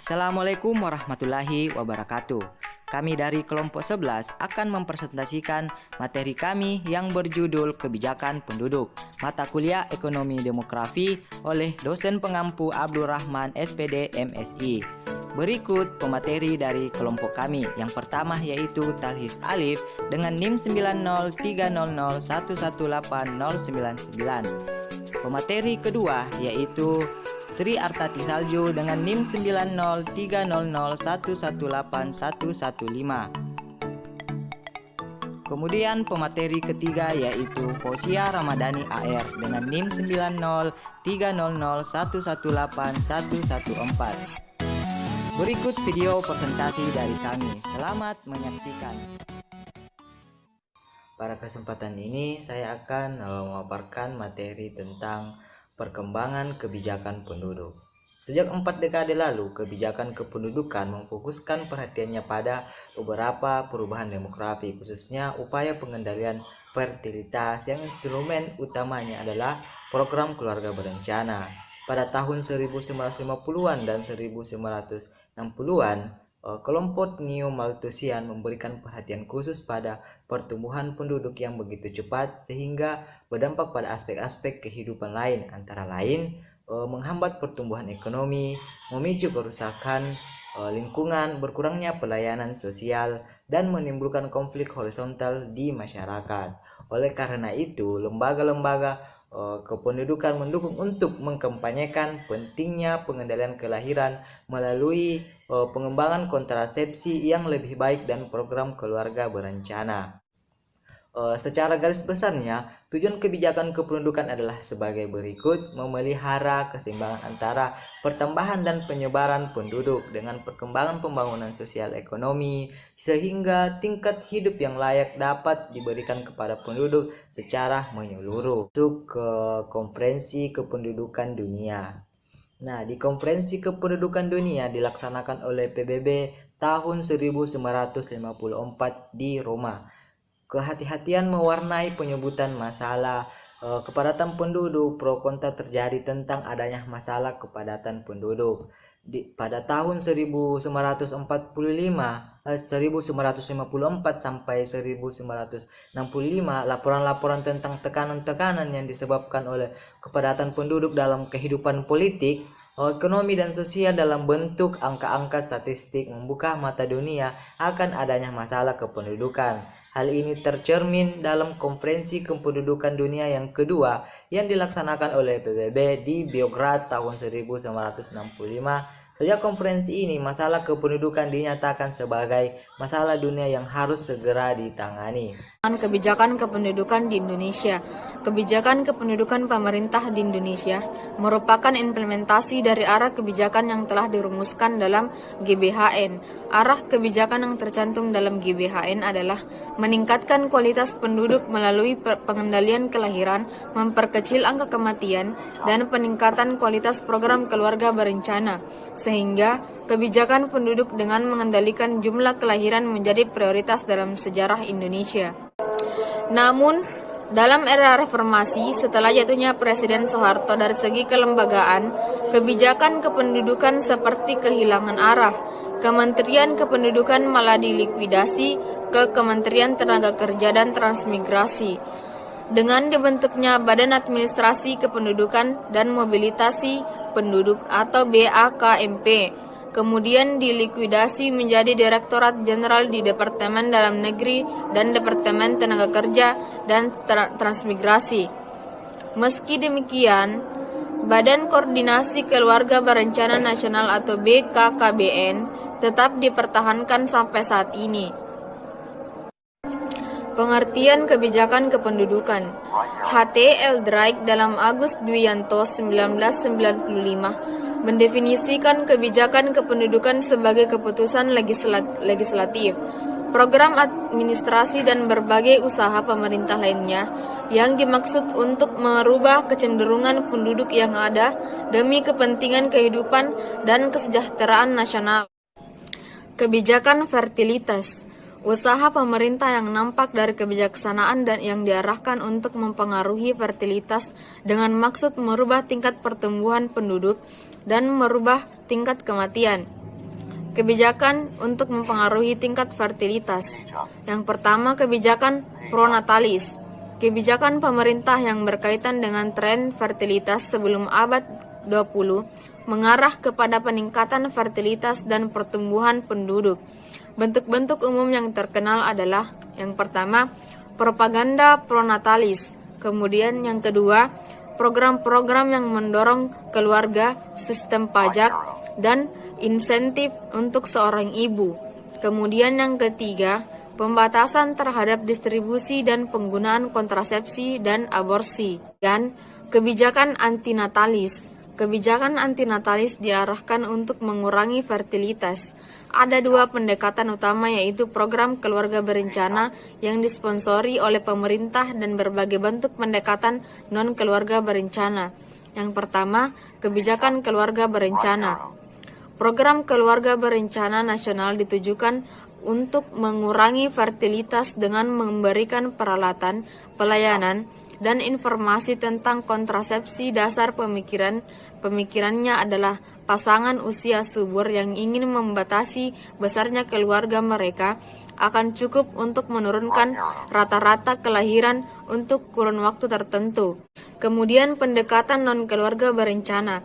Assalamualaikum warahmatullahi wabarakatuh. Kami dari kelompok 11 akan mempresentasikan materi kami yang berjudul Kebijakan Penduduk, mata kuliah Ekonomi Demografi oleh dosen pengampu Abdul Rahman SPD MSI. Berikut pemateri dari kelompok kami. Yang pertama yaitu Talhis Alif dengan NIM 90300118099. Pemateri kedua yaitu Sri Artati Salju dengan NIM 90300118115. Kemudian pemateri ketiga yaitu Fausia Ramadhani AR dengan NIM 90300118114. Berikut video presentasi dari kami. Selamat menyaksikan. Pada kesempatan ini saya akan memaparkan materi tentang perkembangan kebijakan penduduk. Sejak 4 dekade lalu, kebijakan kependudukan memfokuskan perhatiannya pada beberapa perubahan demografi, khususnya upaya pengendalian fertilitas yang instrumen utamanya adalah program keluarga berencana. Pada tahun 1950-an dan 1960-an, kelompok Neo-Malthusian memberikan perhatian khusus pada pertumbuhan penduduk yang begitu cepat sehingga berdampak pada aspek-aspek kehidupan lain, antara lain menghambat pertumbuhan ekonomi, memicu kerusakan lingkungan, berkurangnya pelayanan sosial, dan menimbulkan konflik horizontal di masyarakat. Oleh karena itu, lembaga-lembaga kependudukan mendukung untuk mengkampanyekan pentingnya pengendalian kelahiran melalui pengembangan kontrasepsi yang lebih baik dan program keluarga berencana. Secara garis besarnya, tujuan kebijakan kependudukan adalah sebagai berikut: memelihara keseimbangan antara pertambahan dan penyebaran penduduk dengan perkembangan pembangunan sosial ekonomi, sehingga tingkat hidup yang layak dapat diberikan kepada penduduk secara menyeluruh. Masuk ke Konferensi Kependudukan Dunia. Nah, di Konferensi Kependudukan Dunia dilaksanakan oleh PBB tahun 1954 di Roma. Kehati-hatian mewarnai penyebutan masalah kepadatan penduduk. Pro kontra terjadi tentang adanya masalah kepadatan penduduk. Pada tahun 1954 sampai 1965, laporan-laporan tentang tekanan-tekanan yang disebabkan oleh kepadatan penduduk dalam kehidupan politik, ekonomi dan sosial dalam bentuk angka-angka statistik membuka mata dunia akan adanya masalah kependudukan. Hal ini tercermin dalam Konferensi Kependudukan Dunia yang kedua yang dilaksanakan oleh PBB di Beograd tahun 1965. Sejak konferensi ini, masalah kependudukan dinyatakan sebagai masalah dunia yang harus segera ditangani. Kebijakan kependudukan di Indonesia. Kebijakan kependudukan pemerintah di Indonesia merupakan implementasi dari arah kebijakan yang telah dirumuskan dalam GBHN. Arah kebijakan yang tercantum dalam GBHN adalah meningkatkan kualitas penduduk melalui pengendalian kelahiran, memperkecil angka kematian, dan peningkatan kualitas program keluarga berencana, sehingga kebijakan penduduk dengan mengendalikan jumlah kelahiran menjadi prioritas dalam sejarah Indonesia. Namun, dalam era reformasi, setelah jatuhnya Presiden Soeharto dari segi kelembagaan, kebijakan kependudukan seperti kehilangan arah. Kementerian Kependudukan malah dilikuidasi ke Kementerian Tenaga Kerja dan Transmigrasi. Dengan dibentuknya Badan Administrasi Kependudukan dan Mobilitasi Penduduk atau BAKMP, kemudian dilikuidasi menjadi Direktorat Jenderal di Departemen Dalam Negeri dan Departemen Tenaga Kerja dan Transmigrasi. Meski demikian, Badan Koordinasi Keluarga Berencana Nasional atau BKKBN tetap dipertahankan sampai saat ini. Pengertian kebijakan kependudukan. H.T. Eldridge dalam Agus Dwianto 1995 mendefinisikan kebijakan kependudukan sebagai keputusan legislatif, program administrasi dan berbagai usaha pemerintah lainnya yang dimaksud untuk merubah kecenderungan penduduk yang ada demi kepentingan kehidupan dan kesejahteraan nasional. Kebijakan fertilitas. Usaha pemerintah yang nampak dari kebijaksanaan dan yang diarahkan untuk mempengaruhi fertilitas dengan maksud merubah tingkat pertumbuhan penduduk dan merubah tingkat kematian. Kebijakan untuk mempengaruhi tingkat fertilitas. Yang pertama, kebijakan pronatalis. Kebijakan pemerintah yang berkaitan dengan tren fertilitas sebelum abad 20 mengarah kepada peningkatan fertilitas dan pertumbuhan penduduk. Bentuk-bentuk umum yang terkenal adalah yang pertama, propaganda pronatalis. Kemudian yang kedua, program-program yang mendorong keluarga, sistem pajak, dan insentif untuk seorang ibu. Kemudian yang ketiga, pembatasan terhadap distribusi dan penggunaan kontrasepsi dan aborsi. Dan kebijakan antinatalis. Kebijakan antinatalis diarahkan untuk mengurangi fertilitas. Ada dua pendekatan utama, yaitu program keluarga berencana yang disponsori oleh pemerintah dan berbagai bentuk pendekatan non-keluarga berencana. Yang pertama, kebijakan keluarga berencana. Program keluarga berencana nasional ditujukan untuk mengurangi fertilitas dengan memberikan peralatan, pelayanan, dan informasi tentang kontrasepsi. Dasar pemikirannya adalah pasangan usia subur yang ingin membatasi besarnya keluarga mereka akan cukup untuk menurunkan rata-rata kelahiran untuk kurun waktu tertentu. Kemudian pendekatan non-keluarga berencana.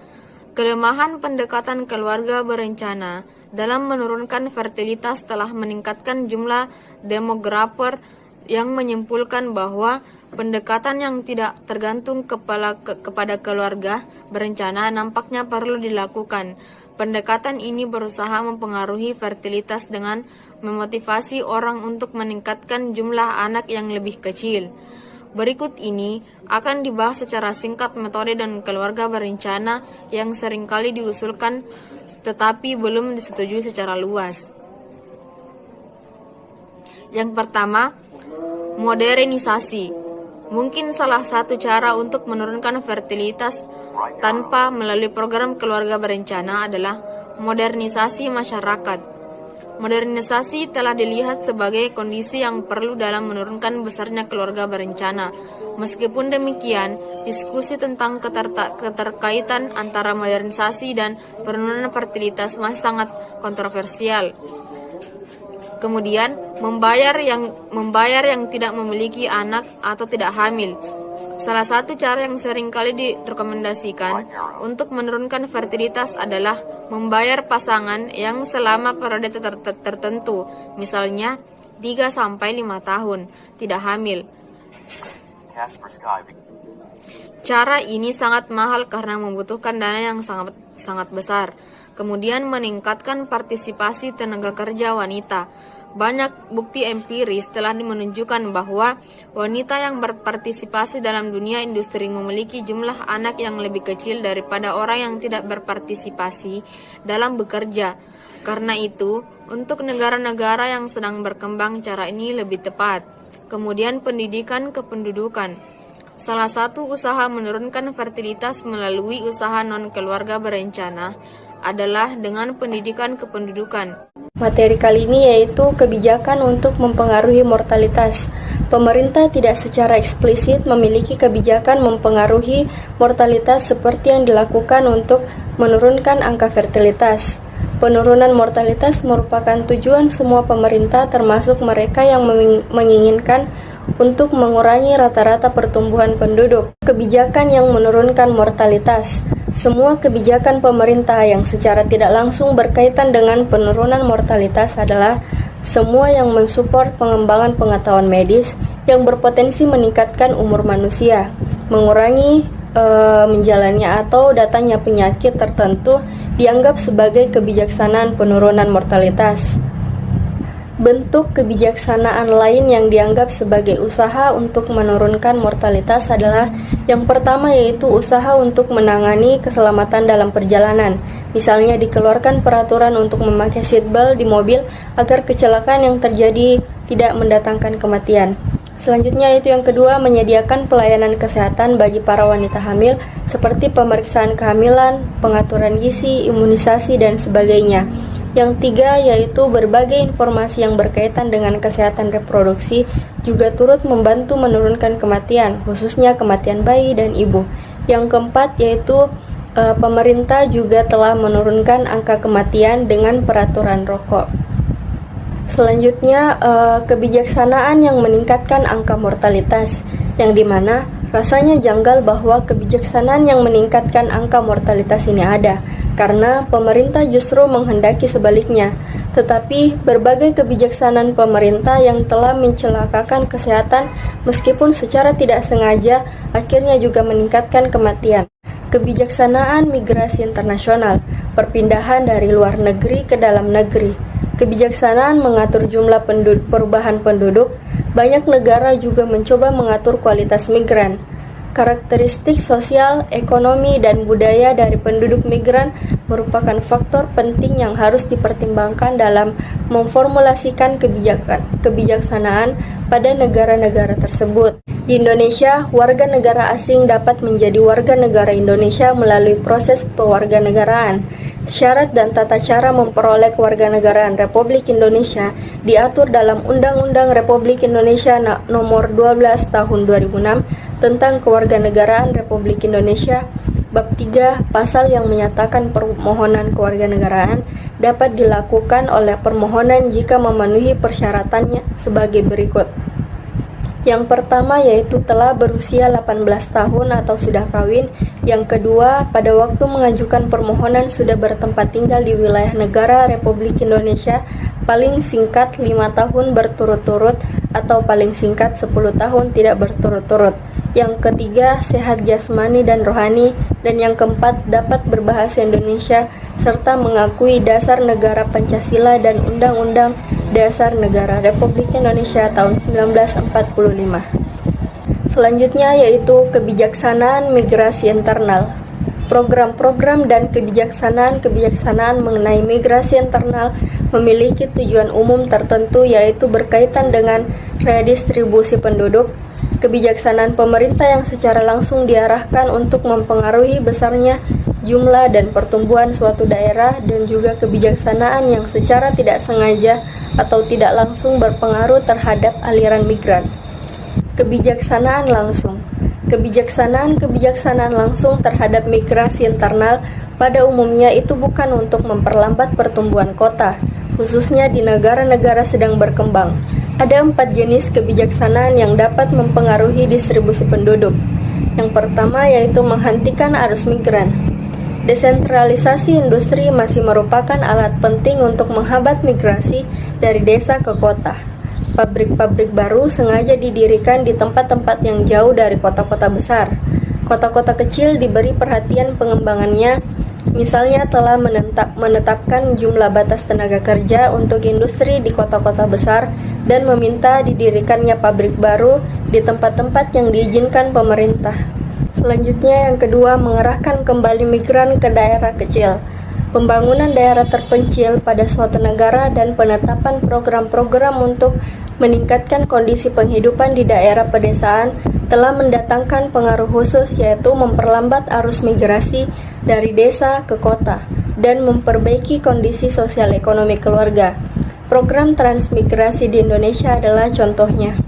Kelemahan pendekatan keluarga berencana dalam menurunkan fertilitas telah meningkatkan jumlah demografer yang menyimpulkan bahwa pendekatan yang tidak tergantung kepada keluarga berencana nampaknya perlu dilakukan. Pendekatan ini berusaha mempengaruhi fertilitas dengan memotivasi orang untuk meningkatkan jumlah anak yang lebih kecil. Berikut ini akan dibahas secara singkat metode dan keluarga berencana yang seringkali diusulkan tetapi belum disetujui secara luas. Yang pertama, modernisasi. Mungkin salah satu cara untuk menurunkan fertilitas tanpa melalui program keluarga berencana adalah modernisasi masyarakat. Modernisasi telah dilihat sebagai kondisi yang perlu dalam menurunkan besarnya keluarga berencana. Meskipun demikian, diskusi tentang keterkaitan antara modernisasi dan penurunan fertilitas masih sangat kontroversial. Kemudian, membayar yang tidak memiliki anak atau tidak hamil. Salah satu cara yang sering kali direkomendasikan untuk menurunkan fertilitas adalah membayar pasangan yang selama periode tertentu, misalnya 3-5 tahun, tidak hamil. Cara ini sangat mahal karena membutuhkan dana yang sangat besar. Kemudian meningkatkan partisipasi tenaga kerja wanita. Banyak bukti empiris telah menunjukkan bahwa wanita yang berpartisipasi dalam dunia industri memiliki jumlah anak yang lebih kecil daripada orang yang tidak berpartisipasi dalam bekerja. Karena itu, untuk negara-negara yang sedang berkembang, cara ini lebih tepat. Kemudian pendidikan kependudukan. Salah satu usaha menurunkan fertilitas melalui usaha non-keluarga berencana adalah dengan pendidikan kependudukan. Materi kali ini yaitu kebijakan untuk mempengaruhi mortalitas. Pemerintah tidak secara eksplisit memiliki kebijakan mempengaruhi mortalitas seperti yang dilakukan untuk menurunkan angka fertilitas. Penurunan mortalitas merupakan tujuan semua pemerintah termasuk mereka yang menginginkan untuk mengurangi rata-rata pertumbuhan penduduk. Kebijakan yang menurunkan mortalitas. Semua kebijakan pemerintah yang secara tidak langsung berkaitan dengan penurunan mortalitas adalah semua yang mensupport pengembangan pengetahuan medis yang berpotensi meningkatkan umur manusia, mengurangi menjalani atau datangnya penyakit tertentu dianggap sebagai kebijaksanaan penurunan mortalitas. Bentuk kebijaksanaan lain yang dianggap sebagai usaha untuk menurunkan mortalitas adalah yang pertama, yaitu usaha untuk menangani keselamatan dalam perjalanan. Misalnya dikeluarkan peraturan untuk memakai seatbelt di mobil agar kecelakaan yang terjadi tidak mendatangkan kematian. Selanjutnya itu yang kedua, menyediakan pelayanan kesehatan bagi para wanita hamil seperti pemeriksaan kehamilan, pengaturan gizi, imunisasi, dan sebagainya. Yang tiga yaitu berbagai informasi yang berkaitan dengan kesehatan reproduksi juga turut membantu menurunkan kematian, khususnya kematian bayi dan ibu. Yang keempat yaitu Pemerintah juga telah menurunkan angka kematian dengan peraturan rokok. Selanjutnya, kebijaksanaan yang meningkatkan angka mortalitas, yang dimana rasanya janggal bahwa kebijaksanaan yang meningkatkan angka mortalitas ini ada, karena pemerintah justru menghendaki sebaliknya. Tetapi berbagai kebijaksanaan pemerintah yang telah mencelakakan kesehatan meskipun secara tidak sengaja akhirnya juga meningkatkan kematian. Kebijaksanaan migrasi internasional, perpindahan dari luar negeri ke dalam negeri. Kebijaksanaan mengatur jumlah perubahan penduduk. Banyak negara juga mencoba mengatur kualitas migran. Karakteristik sosial, ekonomi, dan budaya dari penduduk migran merupakan faktor penting yang harus dipertimbangkan dalam memformulasikan kebijaksanaan pada negara-negara tersebut. Di Indonesia, warga negara asing dapat menjadi warga negara Indonesia melalui proses pewarganegaraan. Syarat dan tata cara memperoleh kewarganegaraan Republik Indonesia diatur dalam Undang-Undang Republik Indonesia Nomor 12 Tahun 2006 tentang Kewarganegaraan Republik Indonesia. Bab 3 pasal yang menyatakan permohonan kewarganegaraan dapat dilakukan oleh permohonan jika memenuhi persyaratannya sebagai berikut. Yang pertama yaitu telah berusia 18 tahun atau sudah kawin. Yang kedua, pada waktu mengajukan permohonan sudah bertempat tinggal di wilayah negara Republik Indonesia paling singkat 5 tahun berturut-turut atau paling singkat 10 tahun tidak berturut-turut. Yang ketiga, sehat jasmani dan rohani. Dan yang keempat, dapat berbahasa Indonesia serta mengakui dasar negara Pancasila dan Undang-Undang Dasar Negara Republik Indonesia tahun 1945. Selanjutnya yaitu kebijaksanaan migrasi internal. Program-program dan kebijaksanaan mengenai migrasi internal memiliki tujuan umum tertentu yaitu berkaitan dengan redistribusi penduduk. Kebijaksanaan pemerintah yang secara langsung diarahkan untuk mempengaruhi besarnya jumlah dan pertumbuhan suatu daerah, dan juga kebijaksanaan yang secara tidak sengaja atau tidak langsung berpengaruh terhadap aliran migran. Kebijaksanaan langsung. Kebijaksanaan langsung terhadap migrasi internal pada umumnya itu bukan untuk memperlambat pertumbuhan kota, khususnya di negara-negara sedang berkembang. Ada 4 jenis kebijaksanaan yang dapat mempengaruhi distribusi penduduk. Yang pertama yaitu menghentikan arus migran. Desentralisasi industri masih merupakan alat penting untuk menghambat migrasi dari desa ke kota. Pabrik-pabrik baru sengaja didirikan di tempat-tempat yang jauh dari kota-kota besar. Kota-kota kecil diberi perhatian pengembangannya, misalnya telah menetapkan jumlah batas tenaga kerja untuk industri di kota-kota besar dan meminta didirikannya pabrik baru di tempat-tempat yang diizinkan pemerintah. Selanjutnya yang kedua, mengerahkan kembali migran ke daerah kecil. Pembangunan daerah terpencil pada suatu negara dan penetapan program-program untuk meningkatkan kondisi penghidupan di daerah pedesaan telah mendatangkan pengaruh khusus, yaitu memperlambat arus migrasi dari desa ke kota dan memperbaiki kondisi sosial ekonomi keluarga. Program transmigrasi di Indonesia adalah contohnya.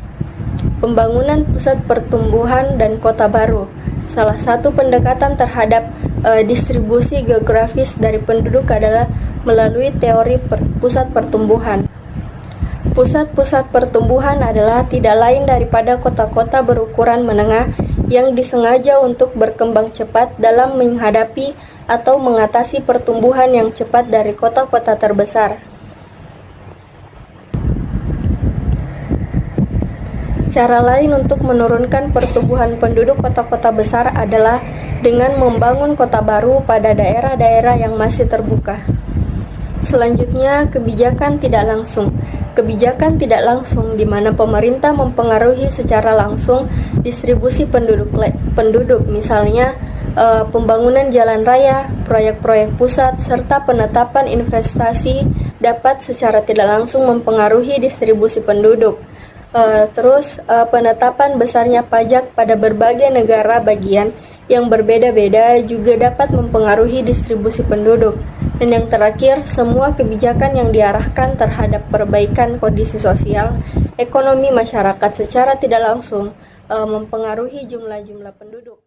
Pembangunan pusat pertumbuhan dan kota baru. Salah satu pendekatan terhadap distribusi geografis dari penduduk adalah melalui teori pusat pertumbuhan. Pusat-pusat pertumbuhan adalah tidak lain daripada kota-kota berukuran menengah yang disengaja untuk berkembang cepat dalam menghadapi atau mengatasi pertumbuhan yang cepat dari kota-kota terbesar. Cara lain untuk menurunkan pertumbuhan penduduk kota-kota besar adalah dengan membangun kota baru pada daerah-daerah yang masih terbuka. Selanjutnya, kebijakan tidak langsung. Kebijakan tidak langsung di mana pemerintah mempengaruhi secara langsung distribusi penduduk, misalnya pembangunan jalan raya, proyek-proyek pusat, serta penetapan investasi dapat secara tidak langsung mempengaruhi distribusi penduduk. Penetapan besarnya pajak pada berbagai negara bagian yang berbeda-beda juga dapat mempengaruhi distribusi penduduk. Dan yang terakhir, semua kebijakan yang diarahkan terhadap perbaikan kondisi sosial, ekonomi masyarakat secara tidak langsung mempengaruhi jumlah penduduk.